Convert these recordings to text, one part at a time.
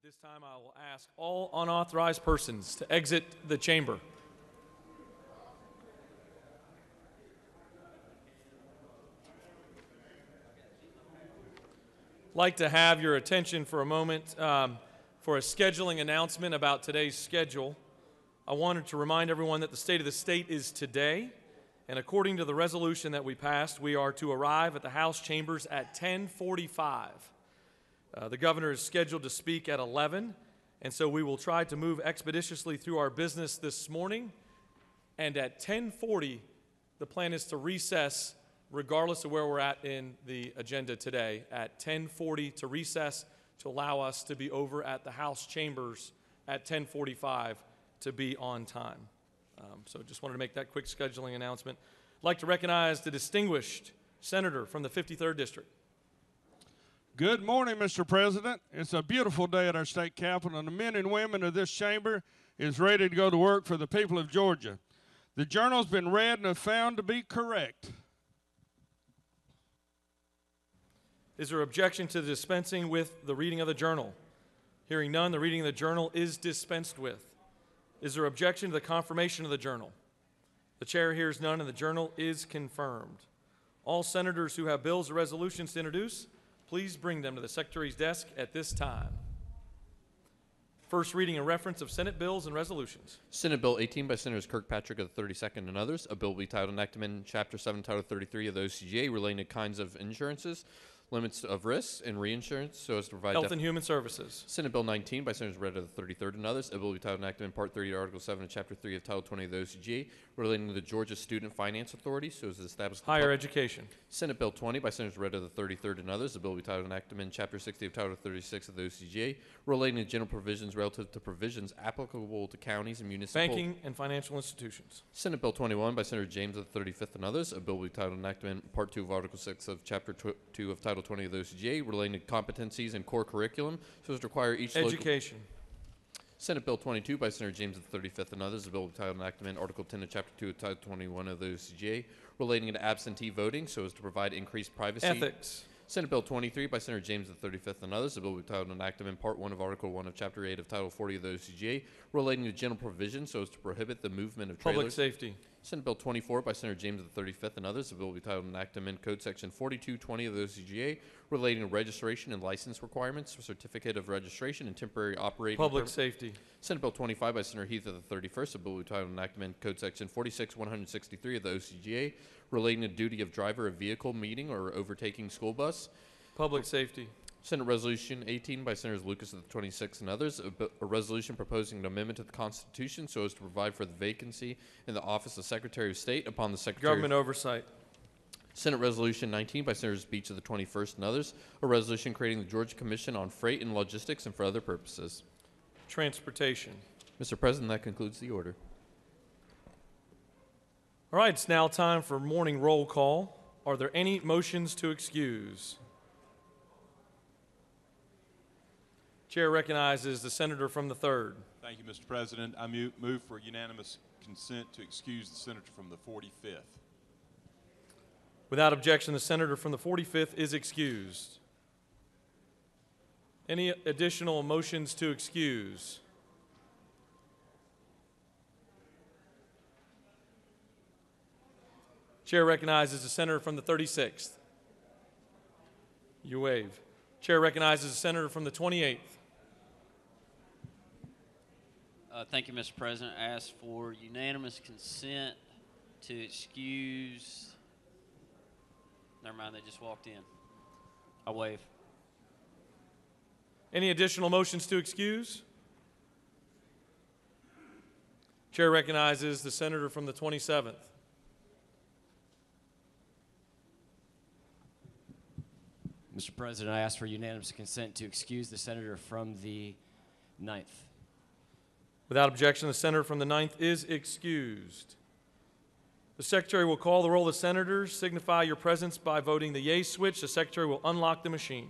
this time, I will ask all unauthorized persons to exit the chamber. I'd like to have your attention for a moment for a scheduling announcement about today's schedule. I wanted to remind everyone that the State of the State is today, and according to the resolution that we passed, we are to arrive at the House chambers at 10:45. The governor is scheduled to speak at 11, and so we will try to move expeditiously through our business this morning. And at 10:40, the plan is to recess regardless of where we're at in the agenda today. At 10:40 to recess to allow us to be over at the House chambers at 10:45 to be on time. So just wanted to make that quick scheduling announcement. I'd like to recognize the distinguished senator from the 53rd District. Good morning, Mr. President. It's a beautiful day at our state capitol, and the men and women of this chamber is ready to go to work for the people of Georgia. The journal's been read and have found to be correct. Is there objection to dispensing with the reading of the journal? Hearing none, the reading of the journal is dispensed with. Is there objection to the confirmation of the journal? The chair hears none, and the journal is confirmed. All senators who have bills or resolutions to introduce, please bring them to the Secretary's desk at this time. First reading and reference of Senate bills and resolutions. Senate Bill 18 by Senators Kirkpatrick of the 32nd and others. A bill will be titled Enactment Chapter 7, Title 33 of the OCGA relating to kinds of insurances, limits of risks, and reinsurance so as to provide Health and Human Services. Senate Bill 19 by Senators Red of the 33rd and others. A bill will be titled Enactment Part 30 Article 7 of Chapter 3 of Title 20 of the OCGA relating to the Georgia Student Finance Authority so as to establish Higher Education. Senate Bill 20 by Senators Red of the 33rd and others. A bill will be titled Enactment Chapter 60 of Title 36 of the OCGA relating to general provisions relative to provisions applicable to counties and municipal Banking and Financial Institutions. Senate Bill 21 by Senator James of the 35th and others. A bill will be titled Enactment Part 2 of Article 6 of Chapter 2 of Title 20 of the OCGA relating to competencies and core curriculum so as to require each Education. Senate Bill 22 by Senator James of the 35th and others. A bill will be titled Enactment Article 10 of Chapter 2 of Title 21 of the OCGA relating to absentee voting so as to provide increased privacy. Ethics. Senate Bill 23 by Senator James of the 35th and others. A bill will be titled Enactment Part 1 of Article 1 of Chapter 8 of Title 40 of the OCGA relating to general provisions so as to prohibit the movement of trailers. Public Safety. Senate Bill 24 by Senator James of the 35th and others. A bill will be titled Enactment Code Section 4220 of the OCGA relating to registration and license requirements for certificate of registration and temporary operating Public Safety. Senate Bill 25 by Senator Heath of the 31st. A bill will be titled Enactment Code Section 46163 of the OCGA relating to duty of driver of vehicle meeting or overtaking school bus. Public Safety. Senate Resolution 18 by Senators Lucas of the 26th and others, a resolution proposing an amendment to the Constitution so as to provide for the vacancy in the office of Secretary of State upon the Secretary Government Oversight. Senate Resolution 19 by Senators Beach of the 21st and others, a resolution creating the Georgia Commission on Freight and Logistics and for other purposes. Transportation. Mr. President, that concludes the order. All right, it's now time for morning roll call. Are there any motions to excuse? Chair recognizes the senator from the 3rd. Thank you, Mr. President. I move for unanimous consent to excuse the senator from the 45th. Without objection, the senator from the 45th is excused. Any additional motions to excuse? Chair recognizes the senator from the 36th. You wave. Chair recognizes the senator from the 28th. Thank you, Mr. President. I ask for unanimous consent to excuse. Never mind, they just walked in. I wave. Any additional motions to excuse? Chair recognizes the senator from the 27th. Mr. President, I ask for unanimous consent to excuse the senator from the 9th. Without objection, the senator from the 9th is excused. The Secretary will call the roll of senators. Signify your presence by voting the yea switch. The Secretary will unlock the machine.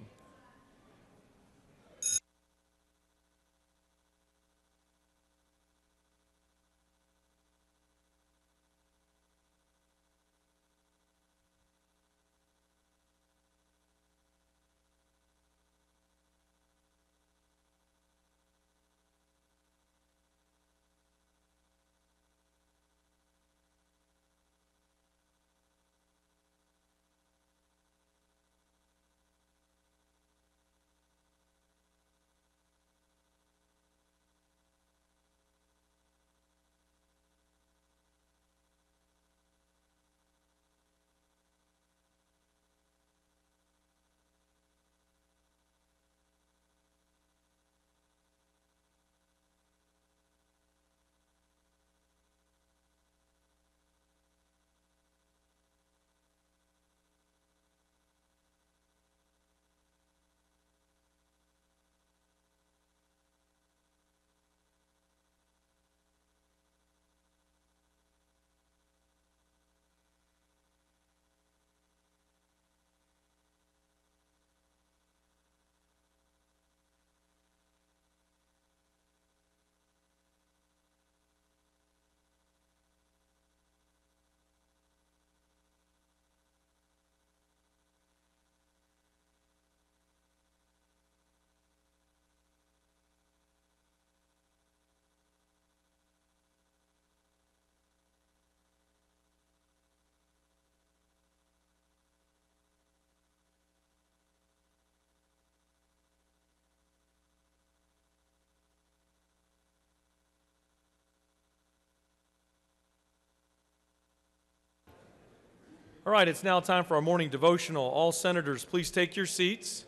All right, it's now time for our morning devotional. All senators, please take your seats.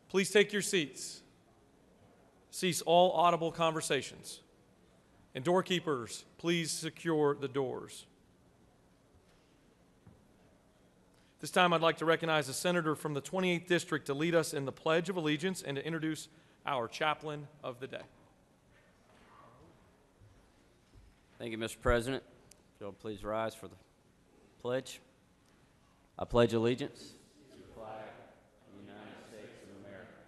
Please take your seats. Cease all audible conversations. And doorkeepers, please secure the doors. This time I'd like to recognize a senator from the 28th District to lead us in the Pledge of Allegiance and to introduce our chaplain of the day. Thank you, Mr. President. If you'll please rise for the pledge. I pledge allegiance to the flag of the United States of America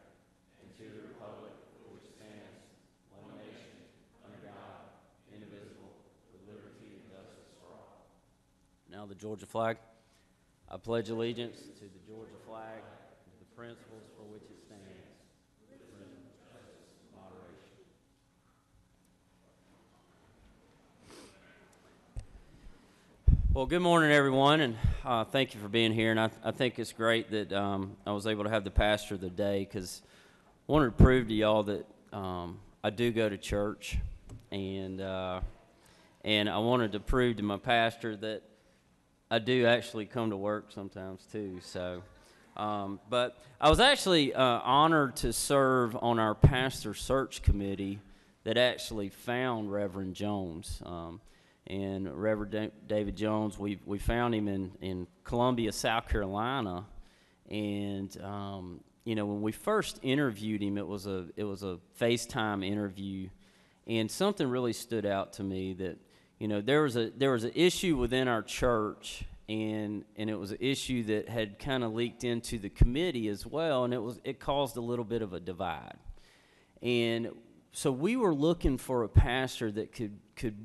and to the republic for which stands one nation, under God, indivisible, with liberty and justice for all. Now the Georgia flag. I pledge allegiance to the Georgia flag and to the principles for which it stands, freedom, justice, and moderation. Well, good morning, everyone, and thank you for being here. And I think it's great that I was able to have the pastor of the day, because I wanted to prove to y'all that I do go to church, and I wanted to prove to my pastor that I do actually come to work sometimes too. So, but I was actually honored to serve on our pastor search committee that actually found Reverend Jones. And Reverend David Jones, we found him in Columbia, South Carolina, and when we first interviewed him, it was a FaceTime interview, and something really stood out to me that there was an issue within our church, and it was an issue that had kind of leaked into the committee as well, and it caused a little bit of a divide, and so we were looking for a pastor that could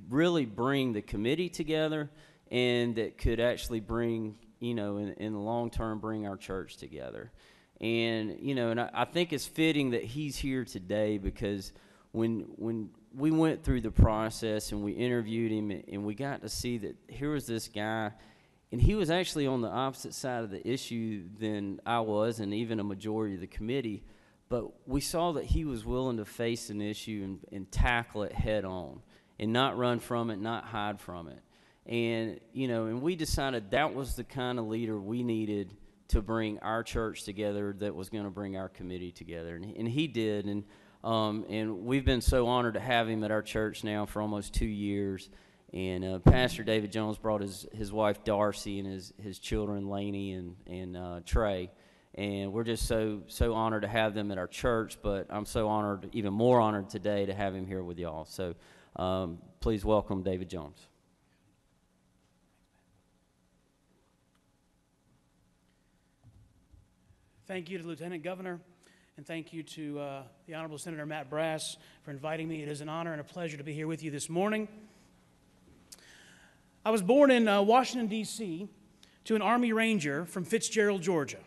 really bring the committee together, and that could actually bring, in the long term, bring our church together. And, and I think it's fitting that he's here today, because when we went through the process and we interviewed him and we got to see that here was this guy, and he was actually on the opposite side of the issue than I was, and even a majority of the committee. But we saw that he was willing to face an issue and tackle it head on, and not run from it, not hide from it. And, and we decided that was the kind of leader we needed to bring our church together, that was going to bring our committee together. And he did. And we've been so honored to have him at our church now for almost 2 years. And Pastor David Jones brought his wife Darcy and his children Laney and Trey. And we're just so honored to have them at our church, but I'm so honored, even more honored today, to have him here with y'all. So please welcome David Jones. Thank you to Lieutenant Governor, and thank you to the Honorable Senator Matt Brass for inviting me. It is an honor and a pleasure to be here with you this morning. I was born in Washington, D.C., to an Army Ranger from Fitzgerald, Georgia.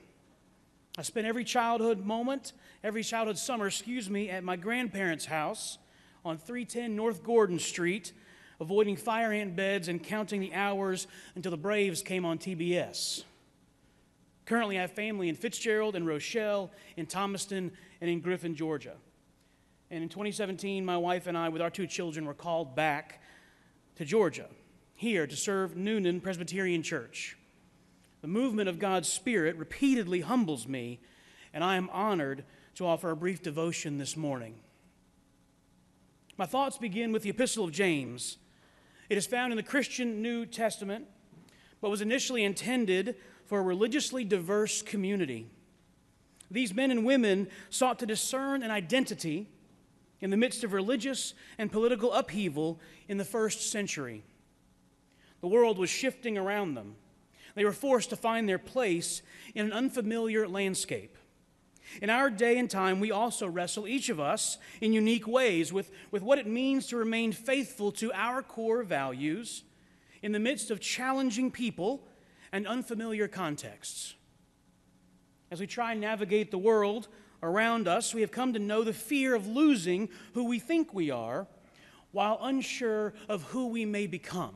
I spent every childhood summer, at my grandparents' house on 310 North Gordon Street, avoiding fire ant beds and counting the hours until the Braves came on TBS. Currently, I have family in Fitzgerald, in Rochelle, in Thomaston, and in Griffin, Georgia. And in 2017, my wife and I, with our 2 children, were called back to Georgia, here to serve Noonan Presbyterian Church. The movement of God's Spirit repeatedly humbles me, and I am honored to offer a brief devotion this morning. My thoughts begin with the Epistle of James. It is found in the Christian New Testament, but was initially intended for a religiously diverse community. These men and women sought to discern an identity in the midst of religious and political upheaval in the first century. The world was shifting around them. They were forced to find their place in an unfamiliar landscape. In our day and time, we also wrestle, each of us, in unique ways with what it means to remain faithful to our core values in the midst of challenging people and unfamiliar contexts. As we try and navigate the world around us, we have come to know the fear of losing who we think we are while unsure of who we may become.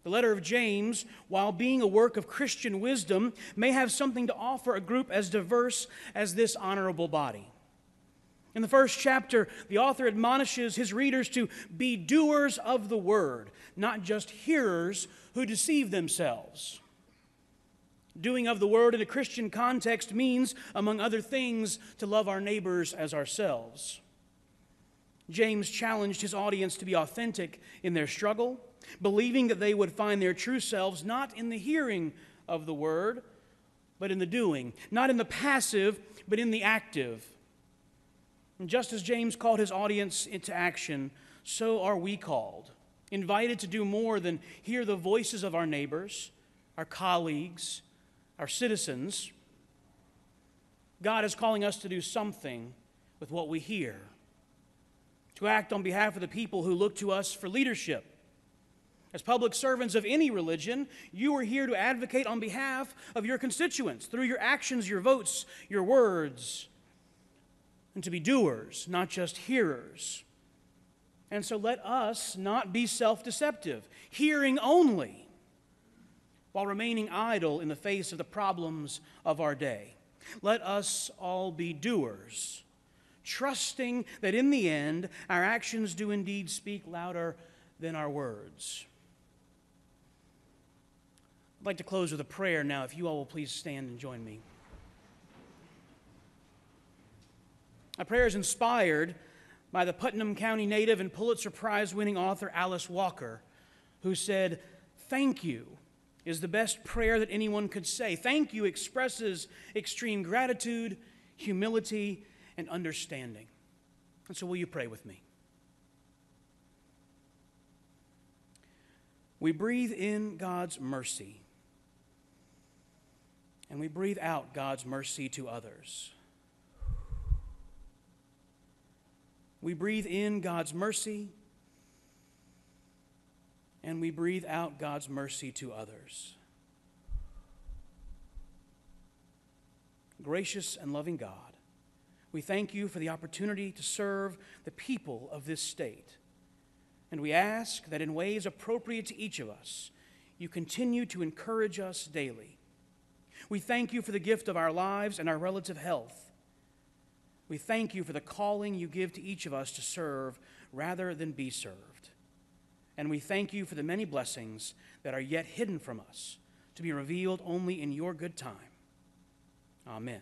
The letter of James, while being a work of Christian wisdom, may have something to offer a group as diverse as this honorable body. In the first chapter, the author admonishes his readers to be doers of the word, not just hearers who deceive themselves. Doing of the word in a Christian context means, among other things, to love our neighbors as ourselves. James challenged his audience to be authentic in their struggle, believing that they would find their true selves not in the hearing of the word, but in the doing, not in the passive, but in the active. And just as James called his audience into action, so are we called, invited to do more than hear the voices of our neighbors, our colleagues, our citizens. God is calling us to do something with what we hear, to act on behalf of the people who look to us for leadership. As public servants of any religion, you are here to advocate on behalf of your constituents through your actions, your votes, your words, and to be doers, not just hearers. And so let us not be self-deceptive, hearing only, while remaining idle in the face of the problems of our day. Let us all be doers, trusting that in the end, our actions do indeed speak louder than our words. I'd like to close with a prayer now, if you all will please stand and join me. My prayer is inspired by the Putnam County native and Pulitzer Prize-winning author Alice Walker, who said, "Thank you is the best prayer that anyone could say. Thank you expresses extreme gratitude, humility, and understanding." And so will you pray with me? We breathe in God's mercy, and we breathe out God's mercy to others. We breathe in God's mercy, and we breathe out God's mercy to others. Gracious and loving God, we thank you for the opportunity to serve the people of this state. And we ask that in ways appropriate to each of us, you continue to encourage us daily. We thank you for the gift of our lives and our relative health. We thank you for the calling you give to each of us to serve rather than be served. And we thank you for the many blessings that are yet hidden from us, to be revealed only in your good time. Amen.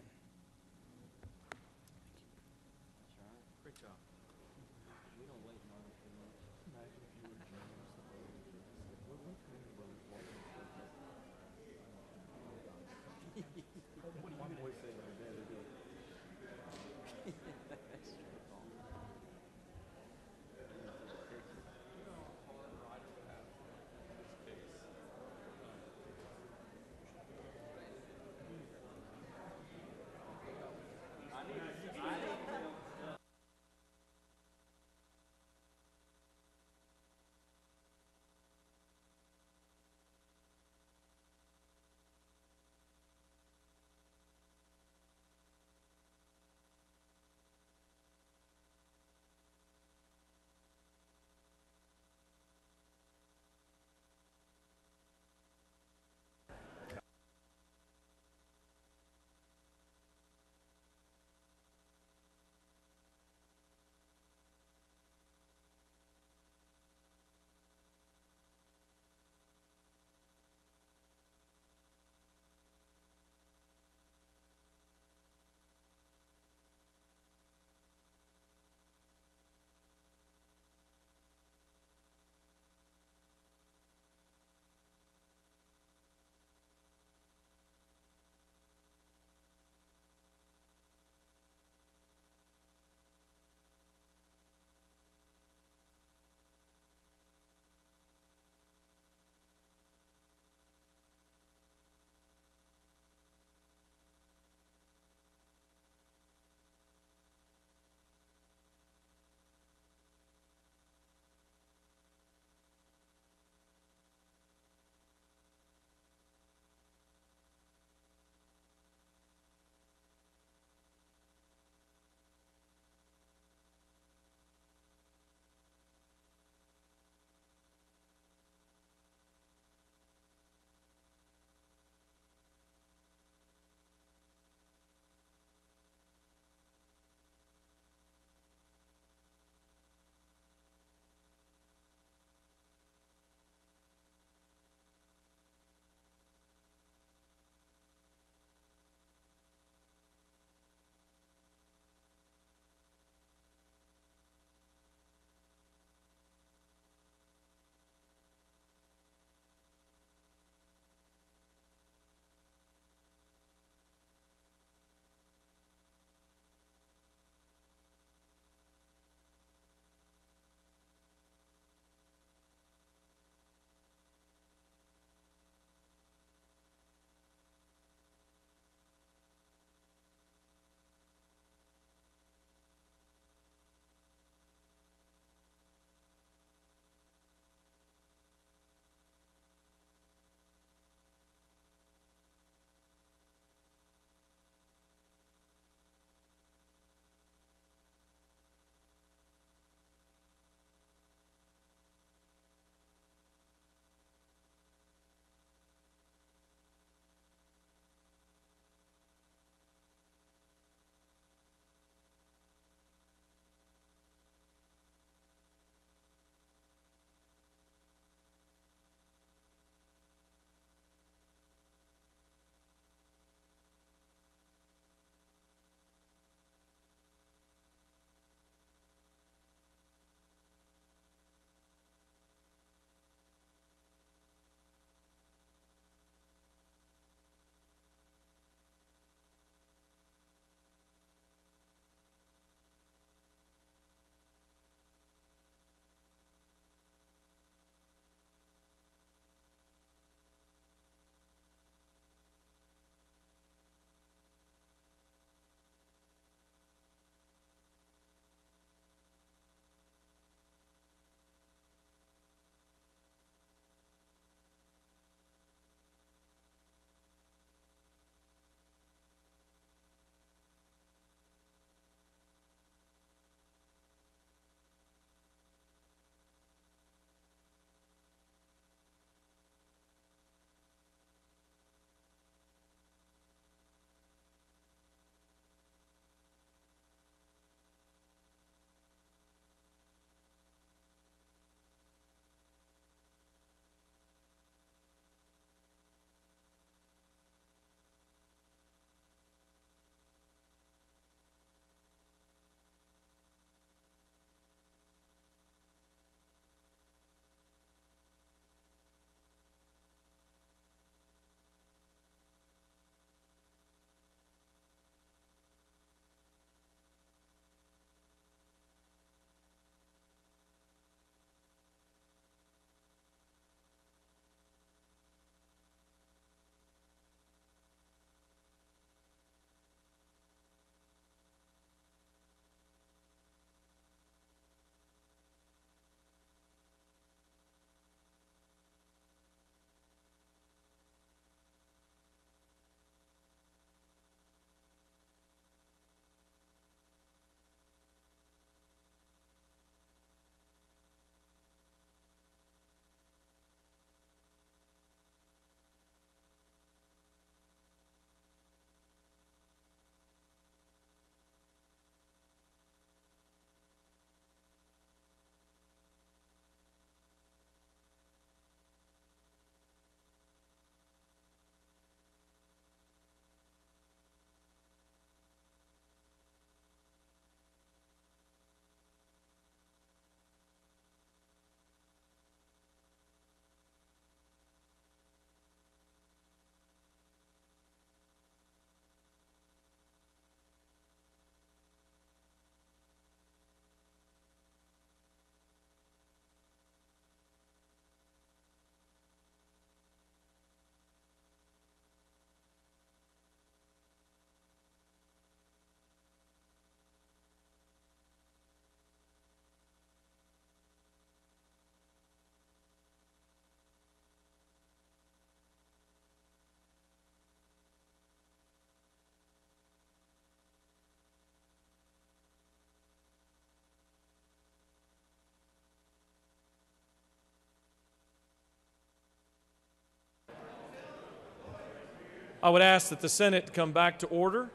I would ask that the Senate come back to order.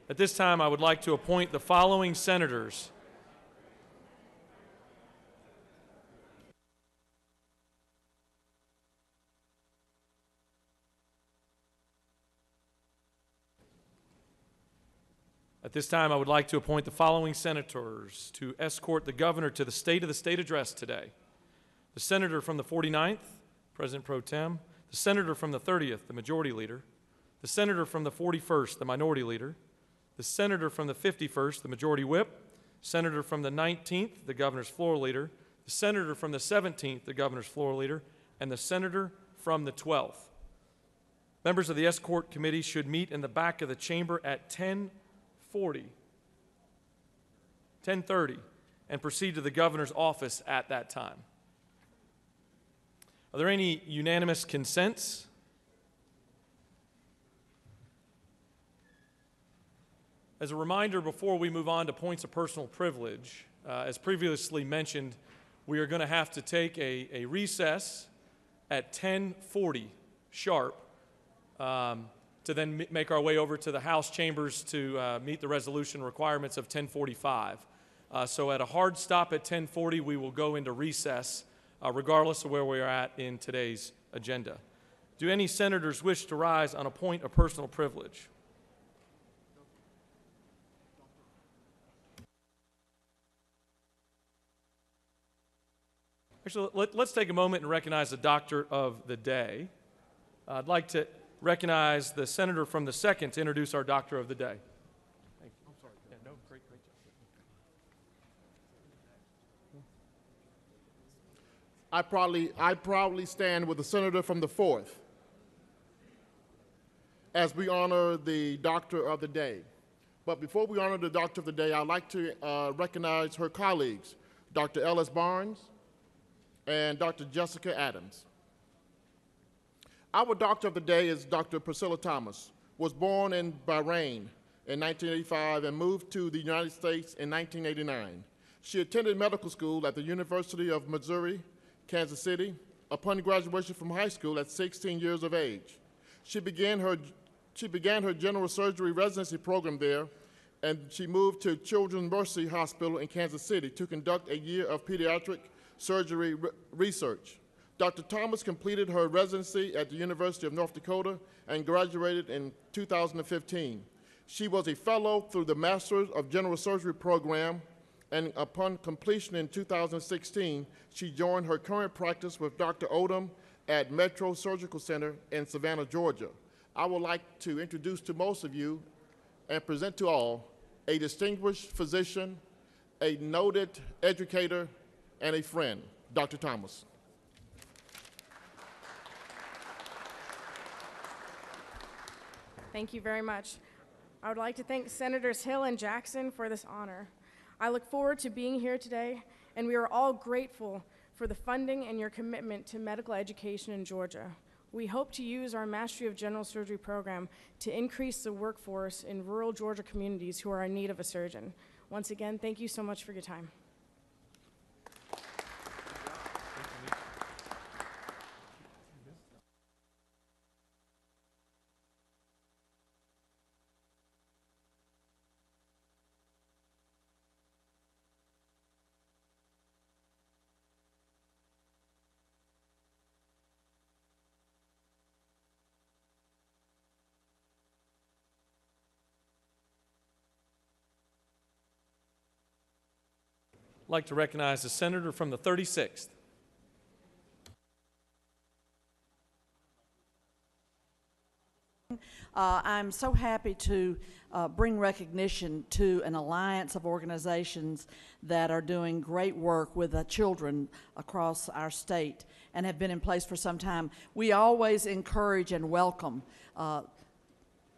At this time, I would like to appoint the following senators. At this time, I would like to appoint the following senators to escort the governor to the State of the State address today. The senator from the 49th, President Pro Tem. The senator from the 30th, the Majority Leader. The senator from the 41st, the Minority Leader. The senator from the 51st, the Majority Whip. Senator from the 19th, the Governor's Floor Leader. The senator from the 17th, the Governor's Floor Leader. And the senator from the 12th. Members of the Escort Committee should meet in the back of the chamber at 10:30, and proceed to the governor's office at that time. Are there any unanimous consents? As a reminder, before we move on to points of personal privilege, as previously mentioned, we are going to have to take a recess at 10:40 sharp to then make our way over to the House chambers to meet the resolution requirements of 10:45. So at a hard stop at 10:40, we will go into recess, regardless of where we are at in today's agenda. Do any senators wish to rise on a point of personal privilege? Actually, let's take a moment and recognize the Doctor of the Day. I'd like to recognize the senator from the 2nd to introduce our Doctor of the Day. Thank you. I'm sorry. Yeah, no, great job. I proudly stand with the senator from the 4th as we honor the Doctor of the Day. But before we honor the Doctor of the Day, I'd like to recognize her colleagues, Dr. Ellis Barnes and Dr. Jessica Adams. Our Doctor of the Day is Dr. Priscilla Thomas, was born in Bahrain in 1985 and moved to the United States in 1989. She attended medical school at the University of Missouri, Kansas City. Upon graduation from high school at 16 years of age, she began her general surgery residency program there, and she moved to Children's Mercy Hospital in Kansas City to conduct a year of pediatric surgery research. Dr. Thomas completed her residency at the University of North Dakota and graduated in 2015. She was a fellow through the Master's of General Surgery program, and upon completion in 2016, she joined her current practice with Dr. Odom at Metro Surgical Center in Savannah, Georgia. I would like to introduce to most of you and present to all a distinguished physician, a noted educator, and a friend, Dr. Thomas. Thank you very much. I would like to thank Senators Hill and Jackson for this honor. I look forward to being here today, and we are all grateful for the funding and your commitment to medical education in Georgia. We hope to use our Mastery of General Surgery program to increase the workforce in rural Georgia communities who are in need of a surgeon. Once again, thank you so much for your time. I'd like to recognize the senator from the 36th. I'm so happy to bring recognition to an alliance of organizations that are doing great work with children across our state and have been in place for some time. We always encourage and welcome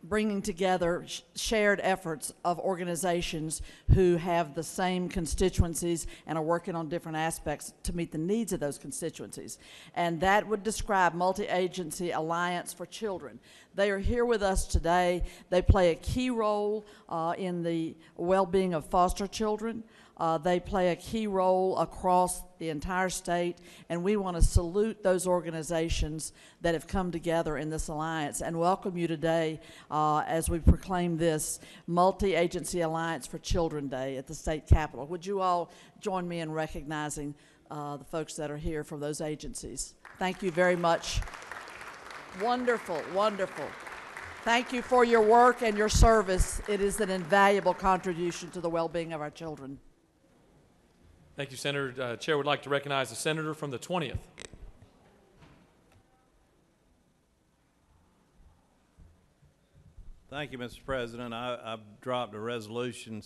bringing together shared efforts of organizations who have the same constituencies and are working on different aspects to meet the needs of those constituencies. And that would describe Multi-Agency Alliance for Children. They are here with us today. They play a key role in the well-being of foster children. They play a key role across the entire state, and we want to salute those organizations that have come together in this alliance and welcome you today as we proclaim this Multi-Agency Alliance for Children Day at the state capitol. Would you all join me in recognizing the folks that are here from those agencies? Thank you very much. Wonderful, wonderful. Thank you for your work and your service. It is an invaluable contribution to the well-being of our children. Thank you, Senator. Chair would like to recognize the senator from the 20th. Thank you, Mr. President. I've dropped a resolution,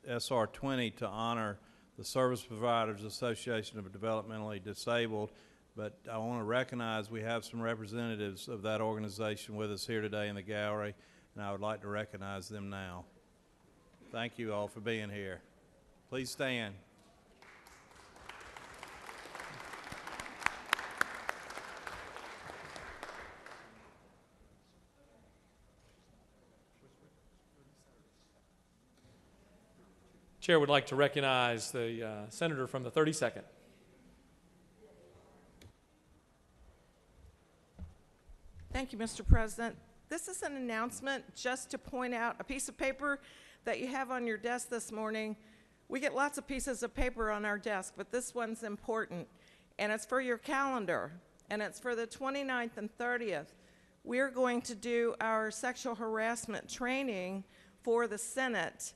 SR 20, to honor the Service Providers Association of Developmentally Disabled, but I want to recognize we have some representatives of that organization with us here today in the gallery, and I would like to recognize them now. Thank you all for being here. Please stand. Chair would like to recognize the senator from the 32nd. Thank you, Mr. President. This is an announcement just to point out a piece of paper that you have on your desk this morning. We get lots of pieces of paper on our desk, but this one's important, and it's for your calendar, and it's for the 29th and 30th. We're going to do our sexual harassment training for the Senate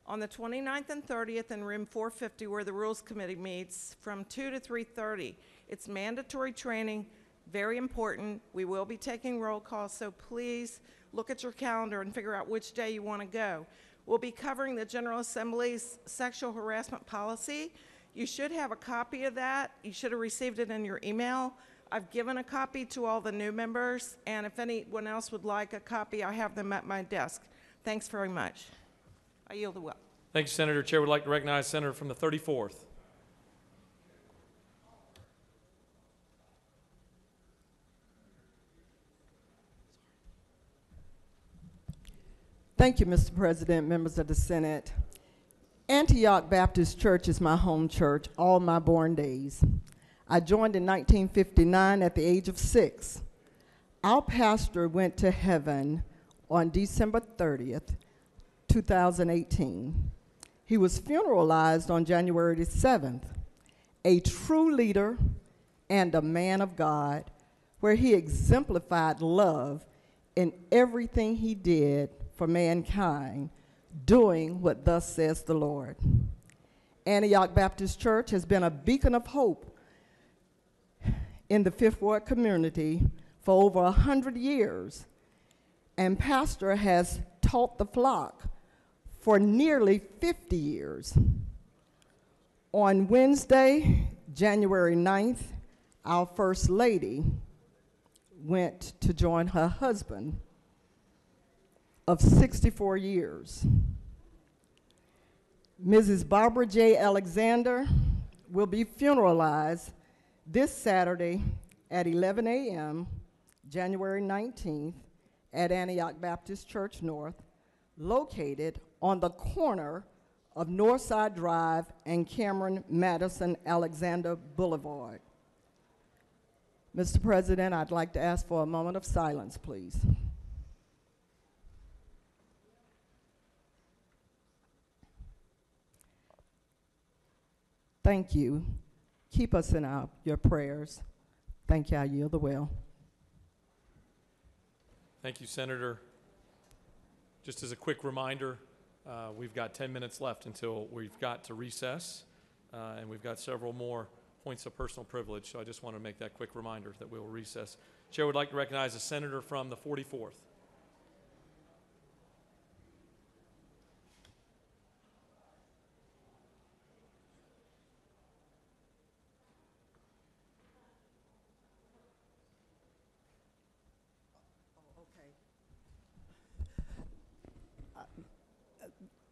on the 29th and 30th in room 450, where the Rules Committee meets, from 2 to 3:30. It's mandatory training, very important. We will be taking roll calls, so please look at your calendar and figure out which day you want to go. We'll be covering the General Assembly's sexual harassment policy. You should have a copy of that. You should have received it in your email. I've given a copy to all the new members, and if anyone else would like a copy, I have them at my desk. Thanks very much. I yield the will. Thank you, Senator. Chair would like to recognize Senator from the 34th. Thank you, Mr. President, members of the Senate. Antioch Baptist Church is my home church all my born days. I joined in 1959 at the age of 6. Our pastor went to heaven on December 30th, 2018. He was funeralized on January the 7th, a true leader and a man of God, where he exemplified love in everything he did for mankind, doing what thus says the Lord. Antioch Baptist Church has been a beacon of hope in the Fifth Ward community for over 100 years, and pastor has taught the flock for nearly 50 years. On Wednesday, January 9th, our First Lady went to join her husband of 64 years. Mrs. Barbara J. Alexander will be funeralized this Saturday at 11 a.m., January 19th, at Antioch Baptist Church North, located on the corner of Northside Drive and Cameron Madison Alexander Boulevard. Mr. President, I'd like to ask for a moment of silence, please. Thank you. Keep us in your prayers. Thank you. I yield the will. Thank you, Senator. Just as a quick reminder, we've got 10 minutes left until we've got to recess, and we've got several more points of personal privilege, so I just want to make that quick reminder that we will recess. Chair would like to recognize a senator from the 44th.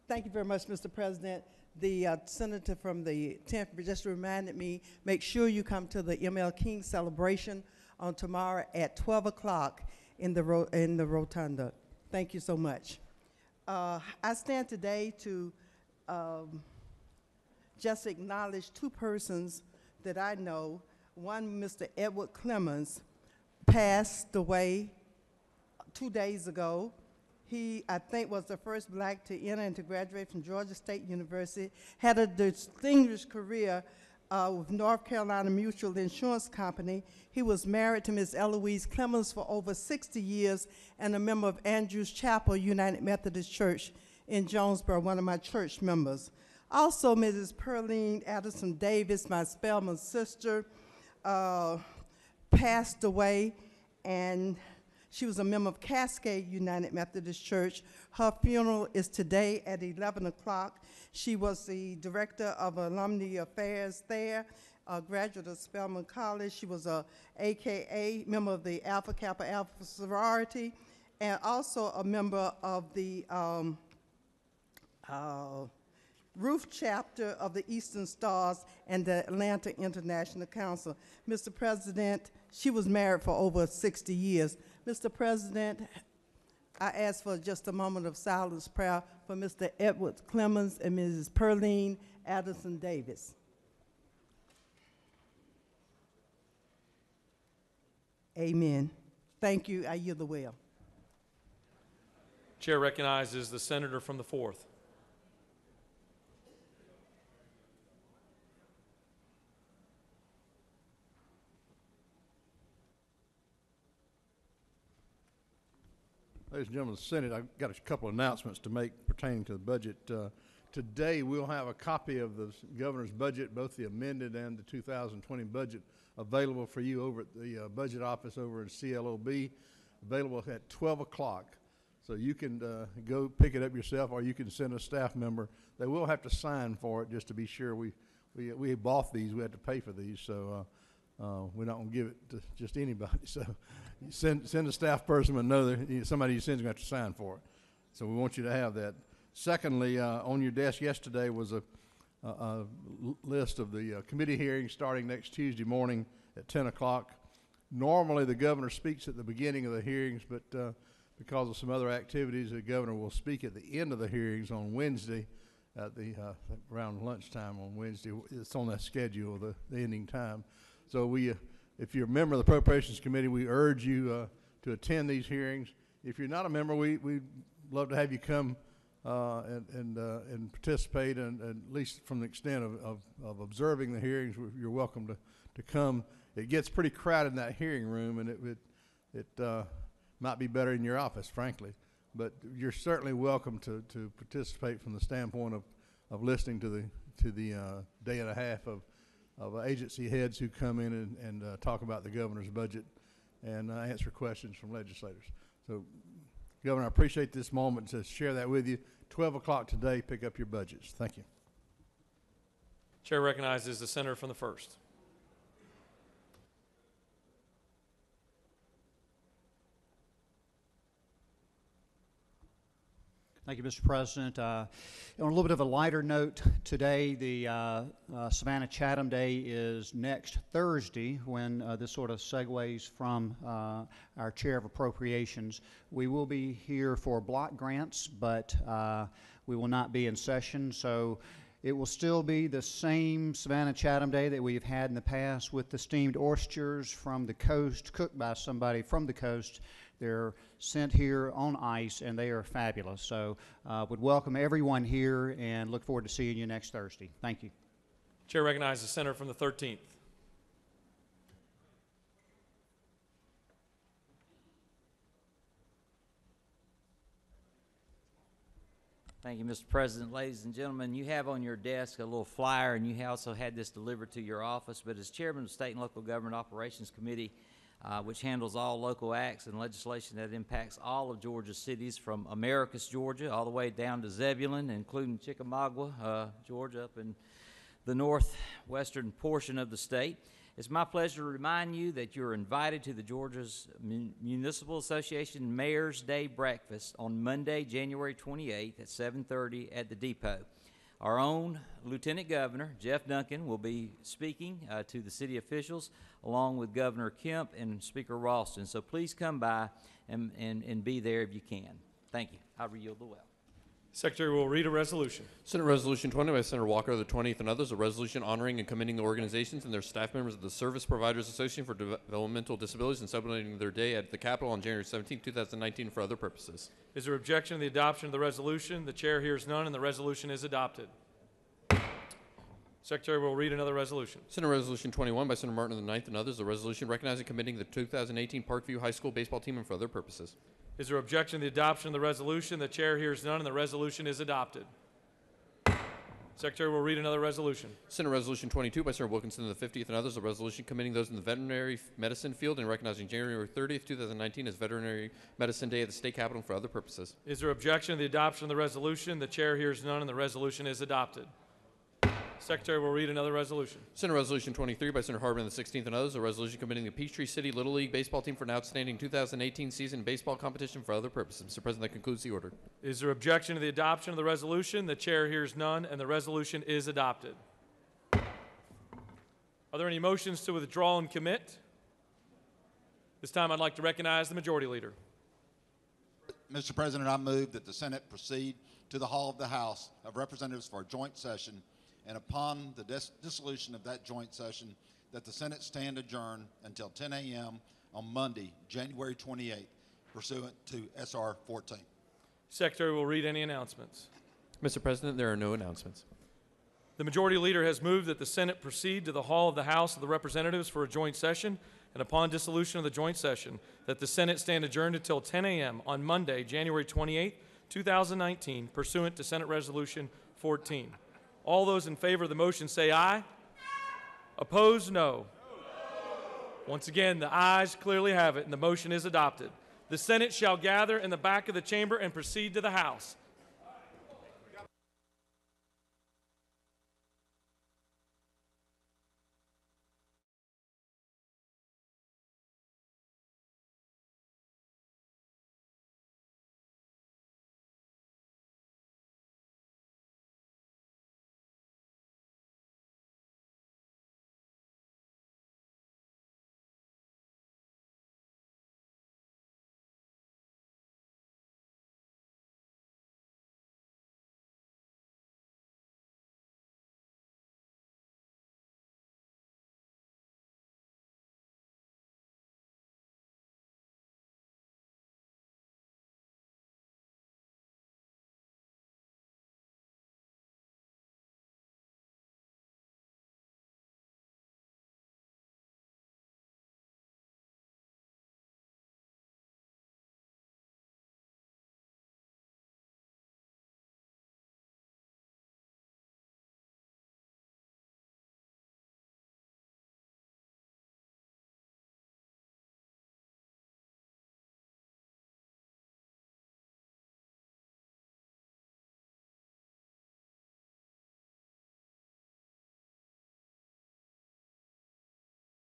Thank you very much, Mr. President. The senator from the 10th just reminded me, make sure you come to the M.L. King celebration on tomorrow at 12 o'clock in the rotunda. Thank you so much. I stand today to just acknowledge two persons that I know. One, Mr. Edward Clemens, passed away 2 days ago. He, I think, was the first black to enter and to graduate from Georgia State University, had a distinguished career with North Carolina Mutual Insurance Company. He was married to Ms. Eloise Clemens for over 60 years and a member of Andrews Chapel United Methodist Church in Jonesboro, one of my church members. Also, Mrs. Pearline Addison Davis, my Spelman sister, passed away, and she was a member of Cascade United Methodist Church. Her funeral is today at 11 o'clock. She was the director of alumni affairs there, a graduate of Spelman College. She was a AKA member of the Alpha Kappa Alpha sorority, and also a member of the Roof chapter of the Eastern Stars and the Atlanta International Council. Mr. President, she was married for over 60 years. Mr. President, I ask for just a moment of silence prayer for Mr. Edward Clemens and Mrs. Pearline Addison Davis. Amen. Thank you. I yield the will. Chair recognizes the senator from the 4th. Ladies and gentlemen of the Senate, I've got a couple of announcements to make pertaining to the budget. Today, we'll have a copy of the governor's budget, both the amended and the 2020 budget, available for you over at the budget office over in CLOB, available at 12 o'clock. So you can go pick it up yourself, or you can send a staff member. They will have to sign for it just to be sure. We bought these. We had to pay for these, so we're not going to give it to just anybody. So you send a staff person and know that somebody you send is going to have to sign for it. So we want you to have that. Secondly, on your desk yesterday was a list of the committee hearings starting next Tuesday morning at 10 o'clock. Normally, the governor speaks at the beginning of the hearings, but because of some other activities, the governor will speak at the end of the hearings on Wednesday at the around lunchtime on Wednesday. It's on that schedule, the ending time. So if you're a member of the Appropriations Committee, we urge you to attend these hearings. If you're not a member, we'd love to have you come and participate, and at least from the extent of observing the hearings, you're welcome to come. It gets pretty crowded in that hearing room, and it might be better in your office, frankly. But you're certainly welcome to participate from the standpoint of listening to the day and a half of agency heads who come in and talk about the governor's budget and answer questions from legislators. So, Governor, I appreciate this moment to share that with you. 12 o'clock today, pick up your budgets. Thank you. Chair recognizes the senator from the 1st. Thank you, Mr. President. On a little bit of a lighter note, today the Savannah Chatham Day is next Thursday, when this sort of segues from our Chair of Appropriations. We will be here for block grants, but we will not be in session, so it will still be the same Savannah Chatham Day that we've had in the past, with the steamed oysters from the coast, cooked by somebody from the coast. They're sent here on ice, and they are fabulous. So would welcome everyone here and look forward to seeing you next Thursday. Thank you. Chair recognizes the senator from the 13th. Thank you, Mr. President. Ladies and gentlemen, you have on your desk a little flyer, and you also had this delivered to your office. But as chairman of the State and Local Government Operations Committee, which handles all local acts and legislation that impacts all of Georgia's cities, from Americus, Georgia, all the way down to Zebulon, including Chickamauga, Georgia, up in the northwestern portion of the state. It's my pleasure to remind you that you're invited to the Georgia's Municipal Association Mayor's Day Breakfast on Monday, January 28th at 7:30 at the Depot. Our own Lieutenant Governor, Jeff Duncan, will be speaking to the city officials, along with Governor Kemp and Speaker Ralston. So please come by and be there if you can. Thank you. I yield the well. Secretary will read a resolution. Senate Resolution 20 by Senator Walker of the 20th and others, a resolution honoring and commending the organizations and their staff members of the Service Providers Association for Developmental Disabilities and celebrating their day at the Capitol on January 17, 2019 for other purposes. Is there objection to the adoption of the resolution? The chair hears none, and the resolution is adopted. Secretary will read another resolution. Senate Resolution 21 by Senator Martin of the 9th and others, a resolution recognizing and commending the 2018 Parkview High School baseball team and for other purposes. Is there objection to the adoption of the resolution? The chair hears none, and the resolution is adopted. Secretary will read another resolution. Senate Resolution 22 by Senator Wilkinson of the 50th and others, a resolution commending those in the veterinary medicine field and recognizing January 30th, 2019 as Veterinary Medicine Day at the State Capitol for other purposes. Is there objection to the adoption of the resolution? The chair hears none, and the resolution is adopted. Secretary will read another resolution. Senate Resolution 23 by Senator Hardman of the 16th and others, a resolution commending the Peachtree City Little League baseball team for an outstanding 2018 season baseball competition for other purposes. Mr. President, that concludes the order. Is there objection to the adoption of the resolution? The chair hears none, and the resolution is adopted. Are there any motions to withdraw and commit? This time I'd like to recognize the Majority Leader. Mr. President, I move that the Senate proceed to the Hall of the House of Representatives for a joint session, and upon the dissolution of that joint session, that the Senate stand adjourned until 10 a.m. on Monday, January 28th, pursuant to S.R. 14. Secretary will read any announcements. Mr. President, there are no announcements. The Majority Leader has moved that the Senate proceed to the Hall of the House of the Representatives for a joint session, and upon dissolution of the joint session, that the Senate stand adjourned until 10 a.m. on Monday, January 28, 2019, pursuant to Senate Resolution 14. All those in favor of the motion say aye. Opposed, no. Once again, the ayes clearly have it, and the motion is adopted. The Senate shall gather in the back of the chamber and proceed to the House.